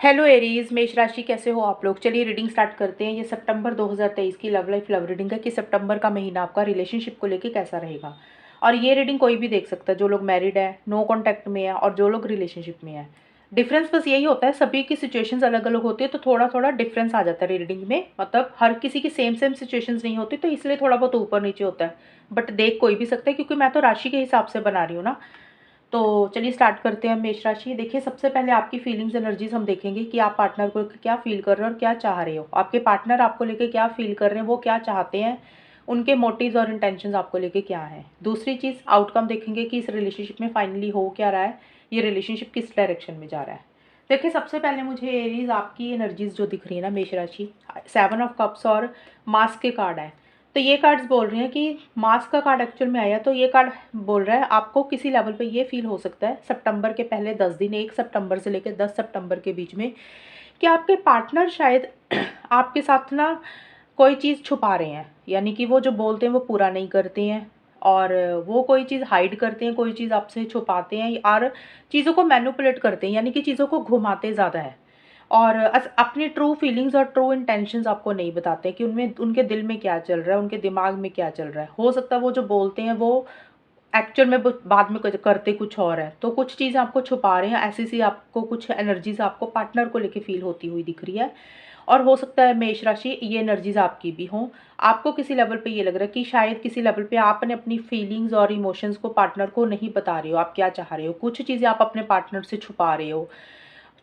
Hello Aries, मेष राशि, कैसे हो आप लोग। चलिए रीडिंग स्टार्ट करते हैं। ये सितंबर 2023 की लव लाइफ लव रीडिंग है कि सितंबर का महीना आपका रिलेशनशिप को लेके कैसा रहेगा। और ये रीडिंग कोई भी देख सकता है, जो लोग मैरिड है, नो कॉन्टैक्ट में है, और जो लोग रिलेशनशिप में है। डिफरेंस बस यही होता है, सभी की सिचुएशंस अलग अलग होती है, तो थोड़ा थोड़ा डिफरेंस आ जाता है रीडिंग में। मतलब हर किसी की सेम सेम सिचुएशंस नहीं होती, तो इसलिए थोड़ा बहुत ऊपर नीचे होता है। बट देख कोई भी सकता है, क्योंकि मैं तो राशि के हिसाब से बना रही हूँ ना। तो चलिए स्टार्ट करते हैं। मेष राशि, देखिए सबसे पहले आपकी फीलिंग्स एनर्जीज हम देखेंगे कि आप पार्टनर को क्या फील कर रहे हो और क्या चाह रहे हो। आपके पार्टनर आपको लेके क्या फील कर रहे हैं, वो क्या चाहते हैं, उनके मोटिव्स और इंटेंशंस आपको लेके क्या हैं। दूसरी चीज़, आउटकम देखेंगे कि इस रिलेशनशिप में फाइनली हो क्या रहा है, ये रिलेशनशिप किस डायरेक्शन में जा रहा है। देखिए सबसे पहले मुझे एरीज आपकी एनर्जीज जो दिख रही है ना मेष राशि, 7 ऑफ कप्स और मास्क के कार्ड है। तो ये कार्ड्स बोल रहे हैं कि मास्क का कार्ड एक्चुअल में आया, तो ये कार्ड बोल रहा है आपको किसी लेवल पे ये फील हो सकता है सितंबर के पहले 10 दिन, 1 सितंबर से लेकर 10 सितंबर के बीच में, कि आपके पार्टनर शायद आपके साथ ना कोई चीज़ छुपा रहे हैं। यानी कि वो जो बोलते हैं वो पूरा नहीं करते हैं, और वो कोई चीज़ हाइड करते हैं, कोई चीज़ आपसे छुपाते हैं, और चीज़ों को मैनिपुलेट करते हैं, यानी कि चीज़ों को घुमाते ज़्यादा है। और अपनी ट्रू फीलिंग्स और ट्रू इंटेंशंस आपको नहीं बताते कि उनमें उनके दिल में क्या चल रहा है, उनके दिमाग में क्या चल रहा है। हो सकता है वो जो बोलते हैं वो एक्चुअल में बाद में करते कुछ और है। तो कुछ चीज़ें आपको छुपा रहे हैं, ऐसी सी आपको कुछ एनर्जीज आपको पार्टनर को लेके फील होती हुई दिख रही है। और हो सकता है मेष राशि ये एनर्जीज आपकी भी हों। आपको किसी लेवल पे ये लग रहा है कि शायद किसी लेवल पे आपने अपनी फीलिंग्स और इमोशंस को पार्टनर को नहीं बता रहे हो, आप क्या चाह रहे हो। कुछ चीज़ें आप अपने पार्टनर से छुपा रहे हो,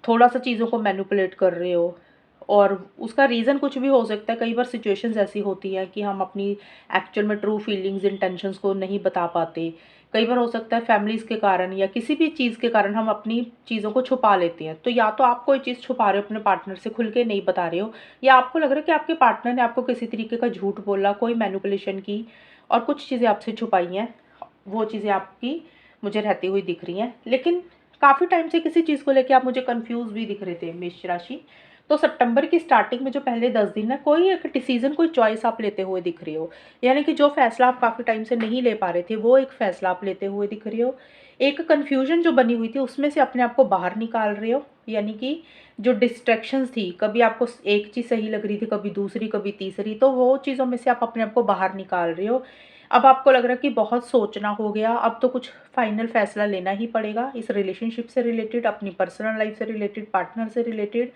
थोड़ा सा चीज़ों को मैनिपुलेट कर रहे हो। और उसका रीज़न कुछ भी हो सकता है। कई बार सिचुएशंस ऐसी होती हैं कि हम अपनी एक्चुअल में ट्रू फीलिंग्स इंटेंशंस को नहीं बता पाते। कई बार हो सकता है फैमिलीज़ के कारण या किसी भी चीज़ के कारण हम अपनी चीज़ों को छुपा लेते हैं। तो या तो आप कोई चीज़ छुपा रहे हो, अपने पार्टनर से खुल के नहीं बता रहे हो, या आपको लग रहा है कि आपके पार्टनर ने आपको किसी तरीके का झूठ बोला, कोई मैनिपुलेशन की, और कुछ चीज़ें आपसे छुपाई हैं। वो चीज़ें आपकी मुझे रहती हुई दिख रही हैं। लेकिन काफ़ी टाइम से किसी चीज़ को लेके आप मुझे कंफ्यूज भी दिख रहे थे मेष राशि। तो सितंबर की स्टार्टिंग में जो पहले 10 दिन है, कोई एक डिसीजन, कोई चॉइस आप लेते हुए दिख रहे हो। यानी कि जो फैसला आप काफ़ी टाइम से नहीं ले पा रहे थे, वो एक फैसला आप लेते हुए दिख रहे हो। एक कन्फ्यूजन जो बनी हुई थी उसमें से अपने आप को बाहर निकाल रहे हो। यानी कि जो डिस्ट्रैक्शंस थी, कभी आपको एक चीज़ सही लग रही थी, कभी दूसरी, कभी तीसरी, तो वो चीज़ों में से आप अपने आप को बाहर निकाल रहे हो। अब आपको लग रहा है कि बहुत सोचना हो गया, अब तो कुछ फाइनल फैसला लेना ही पड़ेगा इस रिलेशनशिप से रिलेटेड, अपनी पर्सनल लाइफ से रिलेटेड, पार्टनर से रिलेटेड।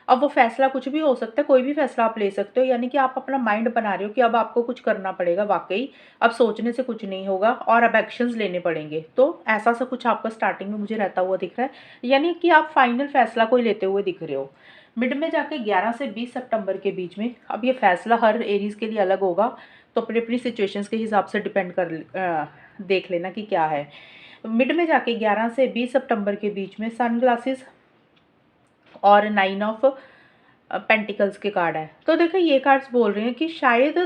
अब वो फैसला कुछ भी हो सकता है, कोई भी फैसला आप ले सकते हो। यानी कि आप अपना माइंड बना रहे हो कि अब आपको कुछ करना पड़ेगा वाकई। अब सोचने से कुछ नहीं होगा और अब एक्शंस लेने पड़ेंगे। तो ऐसा सा कुछ आपका स्टार्टिंग में मुझे रहता हुआ दिख रहा है। यानी कि आप फाइनल फैसला कोई लेते हुए दिख रहे हो। मिड में जाके 11 से 20 सितंबर के बीच में, अब ये फैसला हर एरीज के लिए अलग होगा, तो अपनी अपनी सिचुएशंस के हिसाब से डिपेंड कर देख लेना कि क्या है। मिड में जाके 11 से 20 सितंबर के बीच में सन ग्लासेस और 9 ऑफ पेंटिकल्स के कार्ड है। तो देखिए ये कार्ड्स बोल रहे हैं कि शायद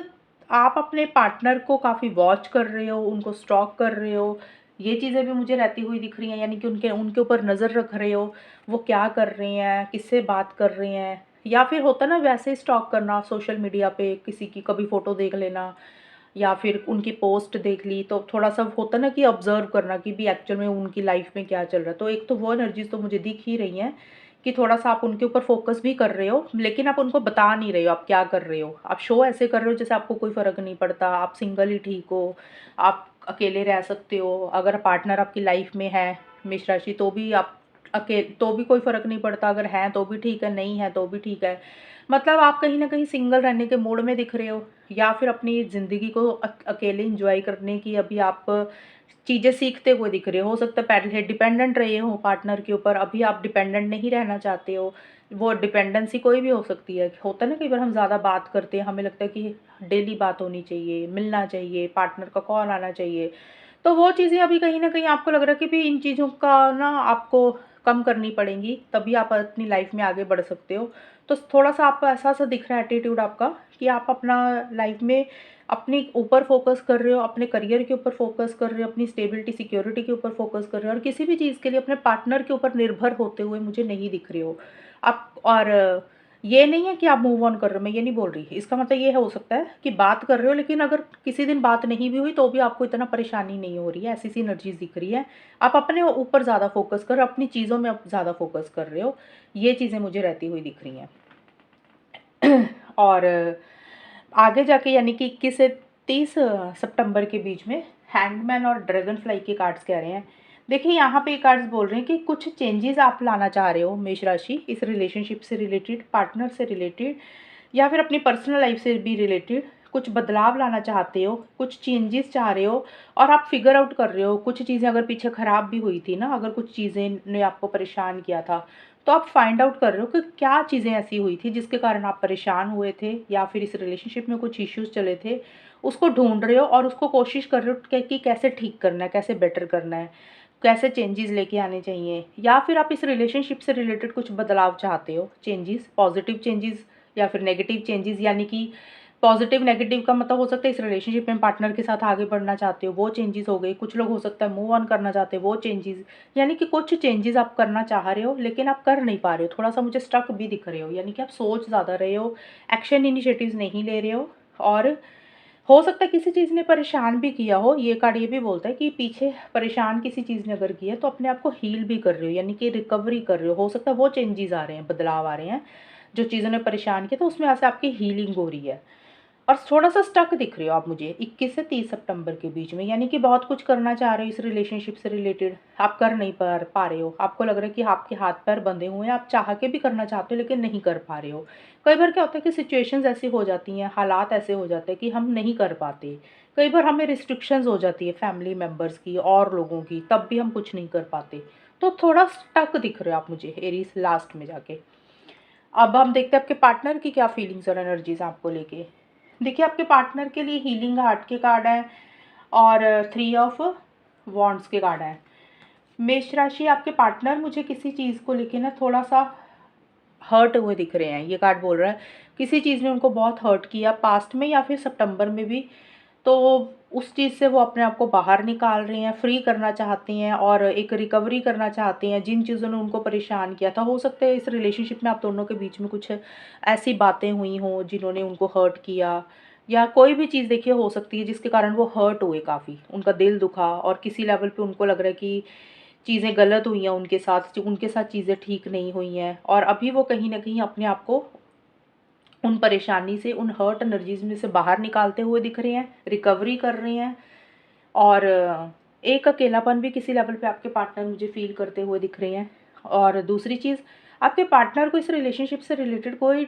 आप अपने पार्टनर को काफ़ी वॉच कर रहे हो, उनको स्टॉक कर रहे हो। ये चीज़ें भी मुझे रहती हुई दिख रही हैं। यानी कि उनके उनके ऊपर नज़र रख रहे हो, वो क्या कर रहे हैं, किससे बात कर रहे हैं। या फिर होता ना वैसे स्टॉक करना, सोशल मीडिया पे किसी की कभी फ़ोटो देख लेना, या फिर उनकी पोस्ट देख ली, तो थोड़ा सा होता ना कि ऑब्जर्व करना कि भी एक्चुअल में उनकी लाइफ में क्या चल रहा है। तो एक तो वो एनर्जीज तो मुझे दिख ही रही हैं कि थोड़ा सा आप उनके ऊपर फोकस भी कर रहे हो, लेकिन आप उनको बता नहीं रहे हो आप क्या कर रहे हो। आप शो ऐसे कर रहे हो जैसे आपको कोई फ़र्क नहीं पड़ता, आप सिंगल ही ठीक हो, आप अकेले रह सकते हो। अगर पार्टनर आपकी लाइफ में है मेष राशि, तो भी आप तो भी कोई फ़र्क नहीं पड़ता। अगर हैं तो भी ठीक है, नहीं है तो भी ठीक है। मतलब आप कहीं न कहीं सिंगल रहने के मूड में दिख रहे हो, या फिर अपनी ज़िंदगी को अकेले एंजॉय करने की अभी आप चीज़ें सीखते हुए दिख रहे हो। सकता है पहले डिपेंडेंट रहे हो पार्टनर के ऊपर, अभी आप डिपेंडेंट नहीं रहना चाहते हो। वो डिपेंडेंसी कोई भी हो सकती है। होता है ना कई बार हम ज़्यादा बात करते हैं, हमें लगता है कि डेली बात होनी चाहिए, मिलना चाहिए, पार्टनर का कॉल आना चाहिए। तो वो चीज़ें अभी कहीं न कहीं आपको लग रहा है कि भी इन चीज़ों का ना आपको कम करनी पड़ेंगी, तभी आप अपनी लाइफ़ में आगे बढ़ सकते हो। तो थोड़ा-सा आपको ऐसा-सा दिख रहा है एटीट्यूड आपका, कि आप अपना लाइफ़ में अपने ऊपर फ़ोकस कर रहे हो, अपने करियर के ऊपर फ़ोकस कर रहे हो, अपनी स्टेबिलिटी, सिक्योरिटी के ऊपर फ़ोकस कर रहे हो, और किसी भी चीज़ के लिए अपने पार्टनर के ऊपर निर्भर होते हुए मुझे नहीं दिख रहे हो। आप और ये नहीं है कि आप मूव ऑन कर रहे हो, मैं ये नहीं बोल रही। इसका मतलब ये हो सकता है कि बात कर रहे हो, लेकिन अगर किसी दिन बात नहीं भी हुई तो भी आपको इतना परेशानी नहीं हो रही है, ऐसी सी एनर्जीज़ दिख रही है। आप अपने ऊपर ज़्यादा फोकस कर, अपनी चीज़ों में आप ज़्यादा फोकस कर रहे हो, ये चीज़ें मुझे रहती हुई दिख रही हैं। और आगे जाके यानी कि 21 से 30 सितंबर के बीच में हैंगमैन और ड्रैगन फ्लाई के कार्ड्स कह रहे हैं। देखिए यहाँ पे कार्ड्स बोल रहे हैं कि कुछ चेंजेस आप लाना चाह रहे हो मेष राशि, इस रिलेशनशिप से रिलेटेड, पार्टनर से रिलेटेड, या फिर अपनी पर्सनल लाइफ से भी रिलेटेड कुछ बदलाव लाना चाहते हो, कुछ चेंजेस चाह रहे हो। और आप फिगर आउट कर रहे हो कुछ चीज़ें अगर पीछे ख़राब भी हुई थी ना, अगर कुछ चीज़ें ने आपको परेशान किया था, तो आप फाइंड आउट कर रहे हो कि क्या चीज़ें ऐसी हुई थी जिसके कारण आप परेशान हुए थे, या फिर इस रिलेशनशिप में कुछ इश्यूज़ चले थे, उसको ढूंढ रहे हो और उसको कोशिश कर रहे हो कि कैसे ठीक करना है, कैसे बेटर करना है, कैसे चेंजेस लेके आने चाहिए। या फिर आप इस रिलेशनशिप से रिलेटेड कुछ बदलाव चाहते हो, चेंजेस, पॉजिटिव चेंजेस या फिर नेगेटिव चेंजेस। यानी कि पॉजिटिव नेगेटिव का मतलब हो सकता है इस रिलेशनशिप में पार्टनर के साथ आगे बढ़ना चाहते हो, वो चेंजेस हो गए। कुछ लोग हो सकता है मूव ऑन करना चाहते हो, वो चेंजेस। यानी कि कुछ चेंजेस आप करना चाह रहे हो लेकिन आप कर नहीं पा रहे हो, थोड़ा सा मुझे स्टक भी दिख रहे हो। यानी कि आप सोच ज़्यादा रहे हो, एक्शन इनिशिएटिव्स नहीं ले रहे हो। और हो सकता है किसी चीज़ ने परेशान भी किया हो। ये कार्ड ये भी बोलता है कि पीछे परेशान किसी चीज़ ने अगर किया है तो अपने आप को हील भी कर रहे हो, यानी कि रिकवरी कर रहे हो सकता है वो चेंजेस आ रहे हैं, बदलाव आ रहे हैं, जो चीज़ों ने परेशान किया तो उसमें से आपकी हीलिंग हो रही है। और थोड़ा-सा स्टक दिख रहे हो आप मुझे 21 से 30 सितंबर के बीच में, यानी कि बहुत कुछ करना चाह रहे हो इस रिलेशनशिप से रिलेटेड, आप कर नहीं पा रहे हो। आपको लग रहा है कि आपके हाथ-पैर बंधे हुए हैं, आप चाह के भी करना चाहते हो लेकिन नहीं कर पा रहे हो। कई बार क्या होता है कि सिचुएशंस ऐसी हो जाती हैं, हालात ऐसे हो जाते हैं कि हम नहीं कर पाते। कई बार हमें रिस्ट्रिक्शंस हो जाती है फैमिली मेंबर्स की और लोगों की, तब भी हम कुछ नहीं कर पाते। तो थोड़ा स्टक दिख रहे हो आप मुझे एरीज़ लास्ट में जाके। अब हम देखते हैं आपके पार्टनर की क्या फीलिंग्स और एनर्जीज़ आपको लेके। देखिए आपके पार्टनर के लिए हीलिंग हार्ट के कार्ड हैं और 3 ऑफ वॉन्ड्स के कार्ड हैं। मेष राशि, आपके पार्टनर मुझे किसी चीज़ को लेके ना थोड़ा-सा हर्ट हुए दिख रहे हैं। ये कार्ड बोल रहा है किसी चीज़ ने उनको बहुत हर्ट किया पास्ट में या फिर सितंबर में भी, तो उस चीज़ से वो अपने आप को बाहर निकाल रहे हैं, फ्री करना चाहती हैं और एक रिकवरी करना चाहती हैं जिन चीज़ों ने उनको परेशान किया था। हो सकता है इस रिलेशनशिप में आप दोनों के बीच में कुछ ऐसी बातें हुई हों जिन्होंने उनको हर्ट किया, या कोई भी चीज़ देखिए हो सकती है जिसके कारण वो हर्ट हुए काफ़ी, उनका दिल दुखा और किसी लेवल पे उनको लग रहा है कि चीज़ें गलत हुई हैं उनके साथ चीज़ें ठीक नहीं हुई हैं, और अभी वो कहीं न कहीं अपने आप को उन परेशानी से, उन हर्ट एनर्जीज़ में से बाहर निकालते हुए दिख रहे हैं, रिकवरी कर रहे हैं। और एक अकेलापन भी किसी लेवल पे आपके पार्टनर मुझे फ़ील करते हुए दिख रहे हैं। और दूसरी चीज़, आपके पार्टनर को इस रिलेशनशिप से रिलेटेड कोई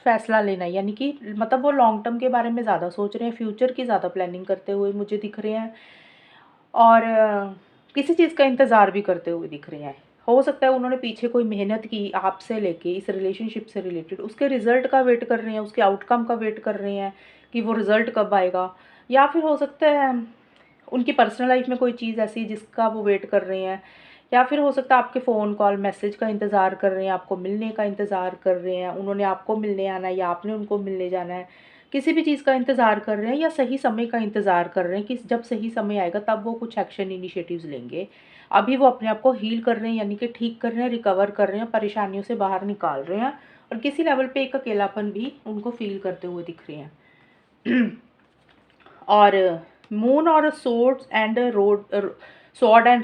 फ़ैसला लेना है, यानी कि मतलब वो लॉन्ग टर्म के बारे में ज़्यादा सोच रहे हैं, फ्यूचर की ज़्यादा प्लानिंग करते हुए मुझे दिख रहे हैं। और किसी चीज़ का इंतज़ार भी करते हुए दिख रहे हैं। हो सकता है उन्होंने पीछे कोई मेहनत की आपसे लेके इस रिलेशनशिप से रिलेटेड, उसके रिज़ल्ट का वेट कर रहे हैं, उसके आउटकम का वेट कर रहे हैं कि वो रिज़ल्ट कब आएगा। या फिर हो सकता है उनकी पर्सनल लाइफ में कोई चीज़ ऐसी है जिसका वो वेट कर रहे हैं, या फिर हो सकता है आपके फ़ोन कॉल, मैसेज का इंतज़ार कर रहे हैं, आपको मिलने का इंतज़ार कर रहे हैं, उन्होंने आपको मिलने आना है या आपने उनको मिलने जाना है। किसी भी चीज़ का इंतज़ार कर रहे हैं या सही समय का इंतज़ार कर रहे हैं कि जब सही समय आएगा तब वो कुछ एक्शन इनिशिएटिव्स लेंगे। अभी वो अपने आप को हील कर रहे हैं, यानी कि ठीक कर रहे हैं, रिकवर कर रहे हैं, परेशानियों से बाहर निकाल रहे हैं, और किसी लेवल पे एक अकेलापन भी उनको फ़ील करते हुए दिख रहे हैं। और मून और स्वॉर्ड एंड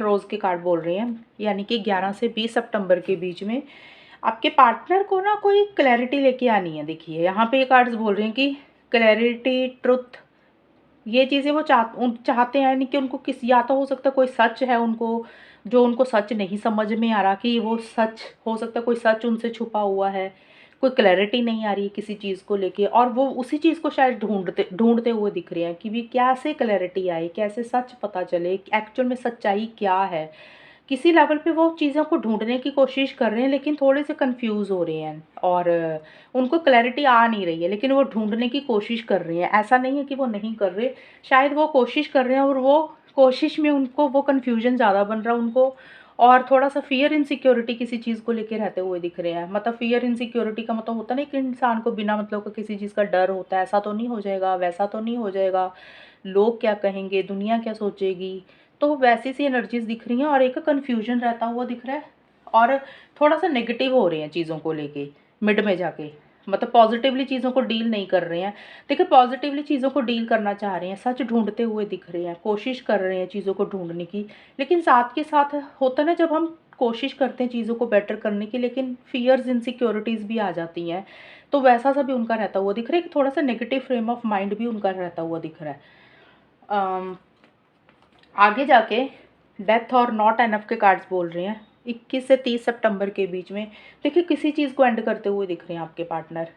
रोज़ के कार्ड बोल रहे हैं, यानी कि 11 से 20 सितंबर के बीच में आपके पार्टनर को ना कोई क्लैरिटी लेके आनी है। देखिए यहाँ पे ये कार्ड्स बोल रहे हैं कि क्लैरिटी, ट्रुथ, ये चीज़ें वो चाहते हैं, यानी कि उनको किस, या तो हो सकता है कोई सच है उनको, जो उनको सच नहीं समझ में आ रहा कि वो सच हो सकता है, कोई सच उनसे छुपा हुआ है, कोई क्लैरिटी नहीं आ रही है किसी चीज़ को लेके, और वो उसी चीज़ को शायद ढूंढते ढूंढते हुए दिख रहे हैं कि भी कैसे क्लैरिटी आए, कैसे सच पता चले, एक्चुअल में सच्चाई क्या है। किसी लेवल पे वो चीज़ों को ढूँढने की कोशिश कर रहे हैं लेकिन थोड़े से कन्फ्यूज़ हो रहे हैं, और उनको क्लैरिटी आ नहीं रही है, लेकिन वो ढूँढने की कोशिश कर रहे हैं। ऐसा नहीं है कि वो नहीं कर रहे, शायद वो कोशिश कर रहे हैं और वो कोशिश में उनको वो कन्फ्यूज़न ज़्यादा बन रहा है उनको, और थोड़ा-सा फ़ियर इनसिक्योरिटी किसी चीज़ को लेके रहते हुए दिख रहे हैं। मतलब फ़ियर इनसिक्योरिटी का मतलब होता है ना कि इंसान को बिना मतलब का किसी चीज़ का डर होता है, ऐसा तो नहीं हो जाएगा, वैसा तो नहीं हो जाएगा, लोग क्या कहेंगे, दुनिया क्या सोचेगी। तो वैसी सी एनर्जीज़ दिख रही हैं और एक कन्फ्यूजन रहता हुआ दिख रहा है, और थोड़ा-सा नेगेटिव हो रहे हैं चीज़ों को लेके। मिड में जाके, मतलब पॉजिटिवली चीज़ों को डील नहीं कर रहे हैं। देखिए पॉजिटिवली चीज़ों को डील करना चाह रहे हैं, सच ढूंढते हुए दिख रहे हैं, कोशिश कर रहे हैं चीज़ों को ढूंढने की, लेकिन साथ के साथ होता है ना, जब हम कोशिश करते हैं चीज़ों को बेटर करने की, लेकिन फियर्स इनसिक्योरिटीज़ भी आ जाती हैं, तो वैसा सा भी उनका रहता हुआ दिख रहा है कि थोड़ा सा नेगेटिव फ्रेम ऑफ माइंड भी उनका रहता हुआ दिख रहा है। आगे जाके डेथ और नॉट एनफ के कार्ड्स बोल रहे हैं 21 से 30 सितंबर के बीच में। देखिए किसी चीज़ को एंड करते हुए दिख रहे हैं आपके पार्टनर,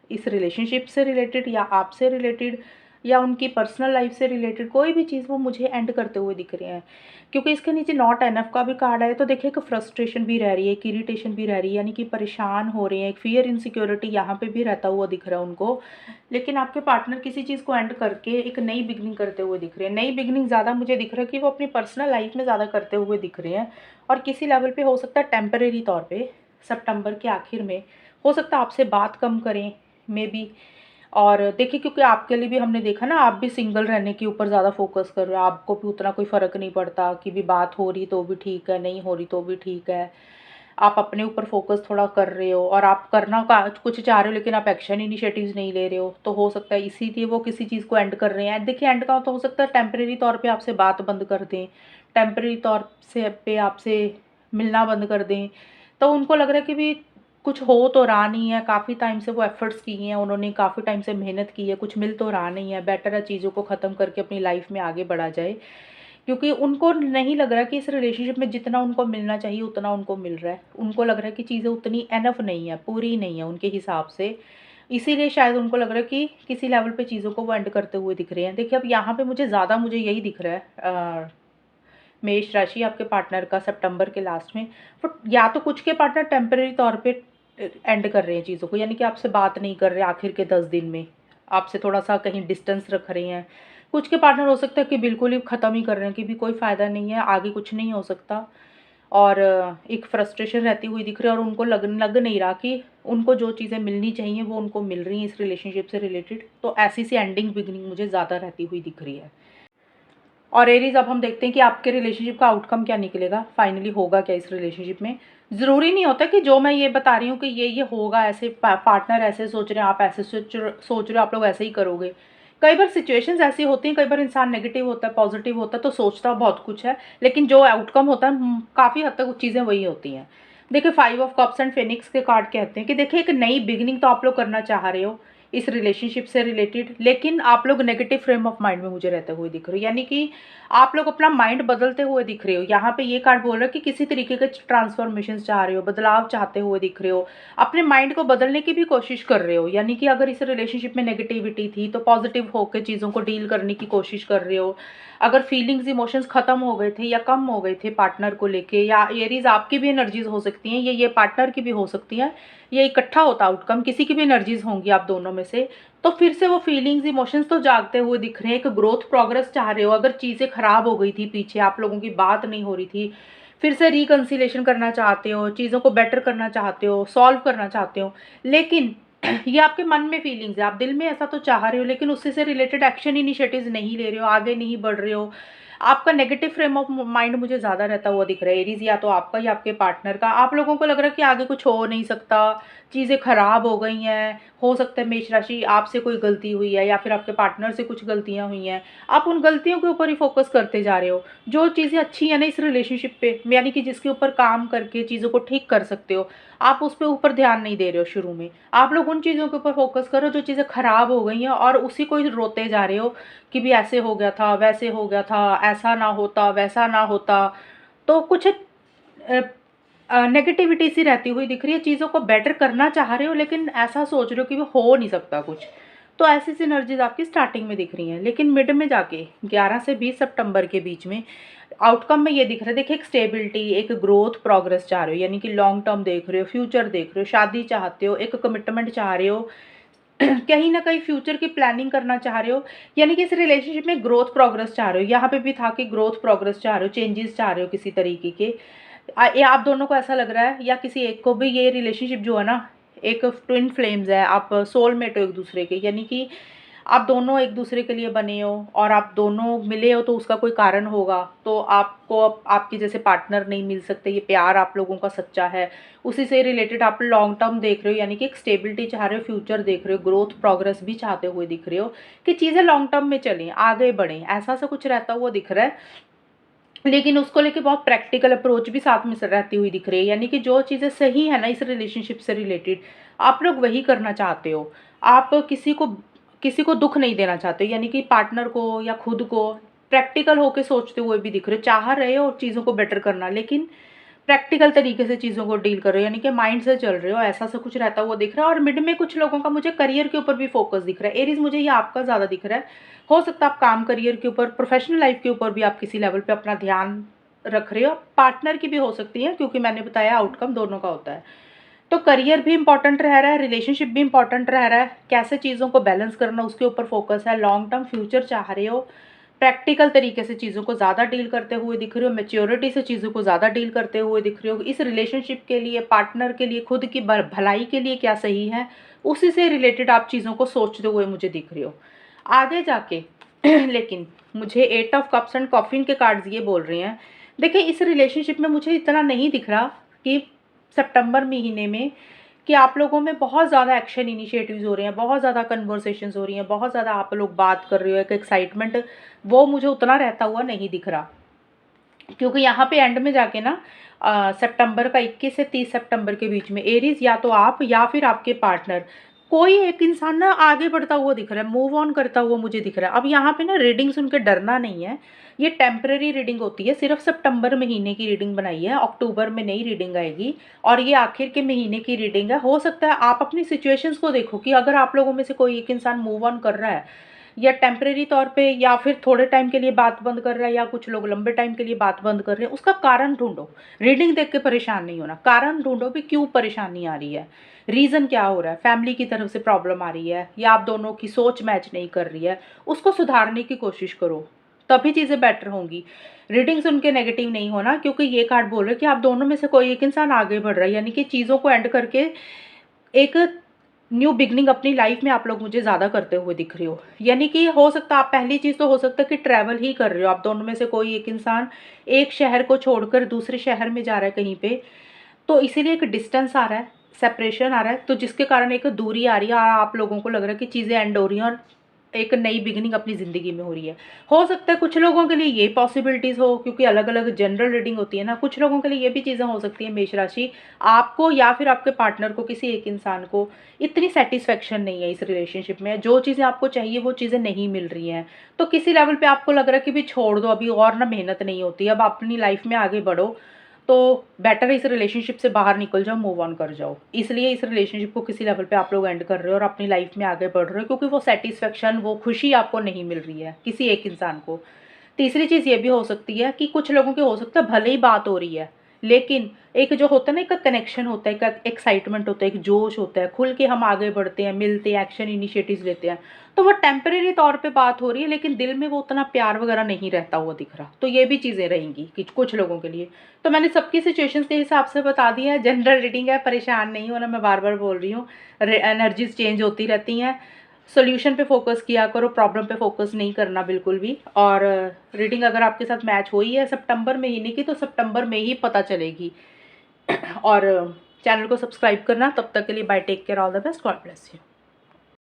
इस रिलेशनशिप से रिलेटेड या आपसे रिलेटेड या उनकी पर्सनल लाइफ से रिलेटेड कोई भी चीज़ वो मुझे एंड करते हुए दिख रहे हैं। क्योंकि इसके नीचे नॉट एनफ का भी कार्ड है, तो देखिए एक फ्रस्ट्रेशन भी रह रही है, एक इरिटेशन भी रह रही है, यानी कि परेशान हो रहे हैं, एक फियर इनसिक्योरिटी यहाँ पे भी रहता हुआ दिख रहा है उनको। लेकिन आपके पार्टनर किसी चीज़ को एंड करके एक नई बिगनिंग करते हुए दिख रहे हैं। नई बिगनिंग ज़्यादा मुझे दिख रहा है कि वो अपनी पर्सनल लाइफ में ज़्यादा करते हुए दिख रहे हैं, और किसी लेवल पे हो सकता है टेम्परेरी तौर पे सितंबर के आखिर में हो सकता है आपसे बात कम करें मे बी। और देखिए क्योंकि आपके लिए भी हमने देखा ना, आप भी सिंगल रहने के ऊपर ज़्यादा फोकस कर रहे हो, आपको भी उतना कोई फ़र्क नहीं पड़ता कि भी बात हो रही तो भी ठीक है, नहीं हो रही तो भी ठीक है। आप अपने ऊपर फोकस थोड़ा कर रहे हो, और आप करना का कुछ चाह रहे हो लेकिन आप एक्शन इनिशिएटिव्स नहीं ले रहे हो, तो हो सकता है इसीलिए वो किसी चीज़ को एंड कर रहे हैं। देखिए एंड का तो हो सकता है टेम्परेरी तौर पे आपसे बात बंद कर दें, टेम्परेरी तौर से पे आपसे मिलना बंद कर दें। तो उनको लग रहा है कि भी कुछ हो तो रहा नहीं है, काफ़ी टाइम से वो एफर्ट्स किए हैं उन्होंने, काफ़ी टाइम से मेहनत की है, कुछ मिल तो रहा नहीं है, बेटर है चीज़ों को ख़त्म करके अपनी लाइफ में आगे बढ़ा जाए। क्योंकि उनको नहीं लग रहा कि इस रिलेशनशिप में जितना उनको मिलना चाहिए उतना उनको मिल रहा है। उनको लग रहा है कि चीज़ें उतनी एनफ नहीं है, पूरी नहीं है उनके हिसाब से। इसीलिए शायद उनको लग रहा है कि किसी लेवल पे चीज़ों को वो एंड करते हुए दिख रहे हैं। देखिए अब यहाँ पे मुझे यही दिख रहा है, मेष राशि आपके पार्टनर का सितंबर के लास्ट में। बट या तो कुछ के पार्टनर टेम्परेरी तौर पे एंड कर रहे हैं चीज़ों को, यानी कि आपसे बात नहीं कर रहे आखिर के 10 दिन में, आपसे थोड़ा-सा कहीं डिस्टेंस रख रहे हैं। कुछ के पार्टनर हो सकता है कि बिल्कुल ही ख़त्म ही कर रहे हैं कि भी कोई फ़ायदा नहीं है, आगे कुछ नहीं हो सकता, और एक फ्रस्ट्रेशन रहती हुई दिख रही है, और उनको लग नहीं रहा कि उनको जो चीज़ें मिलनी चाहिए वो उनको मिल रही हैं इस रिलेशनशिप से रिलेटेड। तो ऐसी सी एंडिंग बिगिनिंग मुझे ज़्यादा रहती हुई दिख रही है। और एरीज़ अब हम देखते हैं कि आपके रिलेशनशिप का आउटकम क्या निकलेगा, फाइनली होगा क्या इस रिलेशनशिप में। ज़रूरी नहीं होता कि जो मैं ये बता रही हूँ कि ये होगा, ऐसे पार्टनर ऐसे सोच रहे हैं, आप ऐसे सोच रहे हो, आप लोग ऐसे ही करोगे। कई बार सिचुएशंस ऐसी होती हैं, कई बार इंसान नेगेटिव होता है, पॉजिटिव होता है, तो सोचता बहुत कुछ है, लेकिन जो आउटकम होता है काफ़ी हद तक चीज़ें वही होती हैं। देखिए 5 ऑफ कप्स एंड फिनिक्स के कार्ड कहते हैं कि देखिए एक नई बिगिनिंग तो आप लोग करना चाह रहे हो इस रिलेशनशिप से रिलेटेड, लेकिन आप लोग नेगेटिव फ्रेम ऑफ माइंड में मुझे रहते हुए दिख रहे हो, यानी कि आप लोग अपना माइंड बदलते हुए दिख रहे हो। यहाँ पे ये कार्ड बोल रहा है कि किसी तरीके के ट्रांसफॉर्मेशन चाह रहे हो, बदलाव चाहते हुए दिख रहे हो, अपने माइंड को बदलने की भी कोशिश कर रहे हो, यानी कि अगर इस रिलेशनशिप में नेगेटिविटी थी तो पॉजिटिव होकर चीज़ों को डील करने की कोशिश कर रहे हो। अगर फीलिंग्स इमोशंस खत्म हो गए थे या कम हो गए थे पार्टनर को लेके, या एरीज आपकी भी एनर्जीज हो सकती हैं, ये पार्टनर की भी हो सकती हैं, ये इकट्ठा होता आउटकम, किसी की भी एनर्जीज होंगी आप दोनों में से। तो फिर से वो फीलिंग्स इमोशंस तो जागते हुए दिख रहे हैं, एक ग्रोथ प्रोग्रेस चाह रहे हो। अगर चीज़ें खराब हो गई थी पीछे, आप लोगों की बात नहीं हो रही थी, फिर से रिकन्सिलेशन करना चाहते हो, चीज़ों को बेटर करना चाहते हो, सॉल्व करना चाहते हो, लेकिन ये आपके मन में फीलिंग्स है, आप दिल में ऐसा तो चाह रहे हो, लेकिन उससे से रिलेटेड एक्शन इनिशिएटिव्स नहीं ले रहे हो, आगे नहीं बढ़ रहे हो। आपका नेगेटिव फ्रेम ऑफ माइंड मुझे ज़्यादा रहता हुआ दिख रहा है एरीज, या तो आपका या आपके पार्टनर का। आप लोगों को लग रहा है कि आगे कुछ हो नहीं सकता, चीज़ें खराब हो गई हैं। हो सकता है मेष राशि आपसे कोई गलती हुई है, या फिर आपके पार्टनर से कुछ गलतियां हुई हैं, आप उन गलतियों के ऊपर ही फोकस करते जा रहे हो। जो चीज़ें अच्छी हैं ना इस रिलेशनशिप पे, यानी कि जिसके ऊपर काम करके चीज़ों को ठीक कर सकते हो, आप उस पर ऊपर ध्यान नहीं दे रहे हो। शुरू में आप लोग उन चीज़ों के ऊपर फोकस करो जो चीज़ें खराब हो गई हैं, और उसी को ही रोते जा रहे हो कि भी ऐसे हो गया था, वैसे हो गया था, ऐसा ना होता, वैसा ना होता। तो कुछ नेगेटिविटी सी रहती हुई दिख रही है, चीज़ों को बेटर करना चाह रहे हो, लेकिन ऐसा सोच रहे हो कि वो हो नहीं सकता कुछ। तो ऐसी सी एनर्जीज आपकी स्टार्टिंग में दिख रही हैं, लेकिन मिड में जाके 11 से 20 सितंबर के बीच में आउटकम में ये दिख रहा है। देखिए एक स्टेबिलिटी, एक ग्रोथ प्रोग्रेस चाह रहे हो, यानी कि लॉन्ग टर्म देख रहे हो, फ्यूचर देख रहे हो, शादी चाहते हो, एक कमिटमेंट चाह रहे हो, कहीं ना कहीं फ्यूचर की प्लानिंग करना चाह रहे हो, यानी कि इस रिलेशनशिप में ग्रोथ प्रोग्रेस चाह रहे हो। यहाँ पे भी था कि ग्रोथ प्रोग्रेस चाह रहे हो, चेंजेस चाह रहे हो किसी तरीके के। ये आप दोनों को ऐसा लग रहा है, या किसी एक को भी, ये रिलेशनशिप जो है ना एक ट्विन फ्लेम्स है, आप सोलमेट हो एक दूसरे के, यानी कि आप दोनों एक दूसरे के लिए बने हो और आप दोनों मिले हो तो उसका कोई कारण होगा, तो आपको आपके जैसे पार्टनर नहीं मिल सकते, ये प्यार आप लोगों का सच्चा है। उसी से रिलेटेड आप लॉन्ग टर्म देख रहे हो, यानी कि एक स्टेबिलिटी चाह रहे हो, फ्यूचर देख रहे हो, ग्रोथ प्रोग्रेस भी चाहते हुए दिख रहे हो कि चीज़ें लॉन्ग टर्म में चलें, आगे बढ़ें, ऐसा सा कुछ रहता हुआ दिख रहा है। लेकिन उसको लेके बहुत प्रैक्टिकल अप्रोच भी साथ में रहती हुई दिख रही है, यानी कि जो चीज़ें सही है ना इस रिलेशनशिप से रिलेटेड, आप लोग वही करना चाहते हो। आप किसी को दुख नहीं देना चाहते हो, यानी कि पार्टनर को या खुद को प्रैक्टिकल होके सोचते हुए भी दिख रहे हो, चाह रहे हो और चीज़ों को बेटर करना, लेकिन प्रैक्टिकल तरीके से चीज़ों को डील कर रहे हो, यानी कि माइंड से चल रहे हो, ऐसा सा कुछ रहता हुआ दिख रहा है। और मिड में कुछ लोगों का मुझे करियर के ऊपर भी फोकस दिख रहा है। एरीज, मुझे ये आपका ज़्यादा दिख रहा है। हो सकता है आप काम करियर के ऊपर, प्रोफेशनल लाइफ के ऊपर भी आप किसी लेवल पे अपना ध्यान रख रहे हो। पार्टनर की भी हो सकती है, क्योंकि मैंने बताया आउटकम दोनों का होता है। तो करियर भी इंपॉर्टेंट रह रहा है, रिलेशनशिप भी इंपॉर्टेंट रह रहा है, कैसे चीज़ों को बैलेंस करना उसके ऊपर फोकस है। लॉन्ग टर्म फ्यूचर चाह रहे हो, प्रैक्टिकल तरीके से चीज़ों को ज़्यादा डील करते हुए दिख रहे हो, मैच्योरिटी से चीज़ों को ज़्यादा डील करते हुए दिख रहे हो। इस रिलेशनशिप के लिए, पार्टनर के लिए, खुद की भलाई के लिए क्या सही है, उसी से रिलेटेड आप चीज़ों को सोचते हुए मुझे दिख रहे हो आगे जाके। लेकिन मुझे 8 ऑफ कप्स एंड कॉफिन के कार्ड्स ये बोल रहे हैं, देखिए इस रिलेशनशिप में मुझे इतना नहीं दिख रहा कि सितंबर महीने में कि आप लोगों में बहुत ज़्यादा एक्शन इनिशिएटिव्स हो रहे हैं, बहुत ज़्यादा कन्वर्सेशंस हो रही हैं, बहुत ज़्यादा आप लोग बात कर रहे हो, एक एक्साइटमेंट, वो मुझे उतना रहता हुआ नहीं दिख रहा। क्योंकि यहाँ पे एंड में जाके ना सितंबर का 21 से 30 सितंबर के बीच में एरीज, या तो आप या फिर आपके पार्टनर, कोई एक इंसान ना आगे बढ़ता हुआ दिख रहा है, मूव ऑन करता हुआ मुझे दिख रहा है। अब यहाँ पे ना रीडिंग सुन के डरना नहीं है, ये टेम्पररी रीडिंग होती है, सिर्फ सितंबर महीने की रीडिंग बनाई है, अक्टूबर में नई रीडिंग आएगी और ये आखिर के महीने की रीडिंग है। हो सकता है आप अपनी सिचुएशंस को देखो कि अगर आप लोगों में से कोई एक इंसान मूव ऑन कर रहा है, या टेम्परेरी तौर पे, या फिर थोड़े टाइम के लिए बात बंद कर रहा है, या कुछ लोग लंबे टाइम के लिए बात बंद कर रहे हैं, उसका कारण ढूंढो। रीडिंग देख के परेशान नहीं होना, कारण ढूंढो भी क्यों परेशानी आ रही है, रीज़न क्या हो रहा है, फैमिली की तरफ से प्रॉब्लम आ रही है या आप दोनों की सोच मैच नहीं कर रही है, उसको सुधारने की कोशिश करो, तभी चीज़ें बेटर होंगी। रीडिंग सुन के नेगेटिव नहीं होना, क्योंकि ये कार्ड बोल रहे हैं कि आप दोनों में से कोई एक इंसान आगे बढ़ रहा है, यानी कि चीज़ों को एंड करके एक न्यू बिगनिंग अपनी लाइफ में आप लोग मुझे ज़्यादा करते हुए दिख रहे हो। यानी कि हो सकता है आप, पहली चीज़ तो हो सकता है कि ट्रैवल ही कर रहे हो, आप दोनों में से कोई एक इंसान एक शहर को छोड़कर दूसरे शहर में जा रहा है कहीं पे, तो इसीलिए एक डिस्टेंस आ रहा है, सेपरेशन आ रहा है, तो जिसके कारण एक दूरी आ रही है और आप लोगों को लग रहा है कि चीज़ें एंड हो रही हैं और एक नई बिगिनिंग अपनी ज़िंदगी में हो रही है। हो सकता है कुछ लोगों के लिए ये पॉसिबिलिटीज़ हो, क्योंकि अलग अलग जनरल रीडिंग होती है ना, कुछ लोगों के लिए ये भी चीज़ें हो सकती है, मेष राशि, आपको या फिर आपके पार्टनर को, किसी एक इंसान को इतनी सेटिस्फेक्शन नहीं है इस रिलेशनशिप में, जो चीज़ें आपको चाहिए वो चीज़ें नहीं मिल रही हैं, तो किसी लेवल पे आपको लग रहा है कि भी छोड़ दो, अभी और ना मेहनत नहीं होती, अब अपनी लाइफ में आगे बढ़ो, तो बेटर इस रिलेशनशिप से बाहर निकल जाओ, मूव ऑन कर जाओ। इसलिए इस रिलेशनशिप को किसी लेवल पे आप लोग एंड कर रहे हो और अपनी लाइफ में आगे बढ़ रहे हो, क्योंकि वो सेटिस्फेक्शन, वो खुशी आपको नहीं मिल रही है किसी एक इंसान को। तीसरी चीज़ ये भी हो सकती है कि कुछ लोगों की हो सकता है भले ही बात हो रही है, लेकिन एक जो होता है ना, एक कनेक्शन होता है, एक एक्साइटमेंट होता है, एक जोश होता है, खुल के हम आगे बढ़ते हैं, मिलते हैं, एक्शन इनिशिएटिव्स लेते हैं, तो वो टेम्परेरी तौर पे बात हो रही है, लेकिन दिल में वो उतना प्यार वगैरह नहीं रहता हुआ दिख रहा। तो ये भी चीज़ें रहेंगी कि कुछ लोगों के लिए। तो मैंने सबकी सिचुएशंस के हिसाब से बता दिया है, जनरल रीडिंग है, परेशान नहीं होना, मैं बार बार बोल रही हूँ, एनर्जीज चेंज होती रहती हैं, सॉल्यूशन पे फोकस किया करो, प्रॉब्लम पे फोकस नहीं करना बिल्कुल भी। और रीडिंग अगर आपके साथ मैच हुई है सितंबर महीने की, तो सितंबर में ही पता चलेगी। और चैनल को सब्सक्राइब करना। तब तक के लिए bye, take care, all the best, God bless you.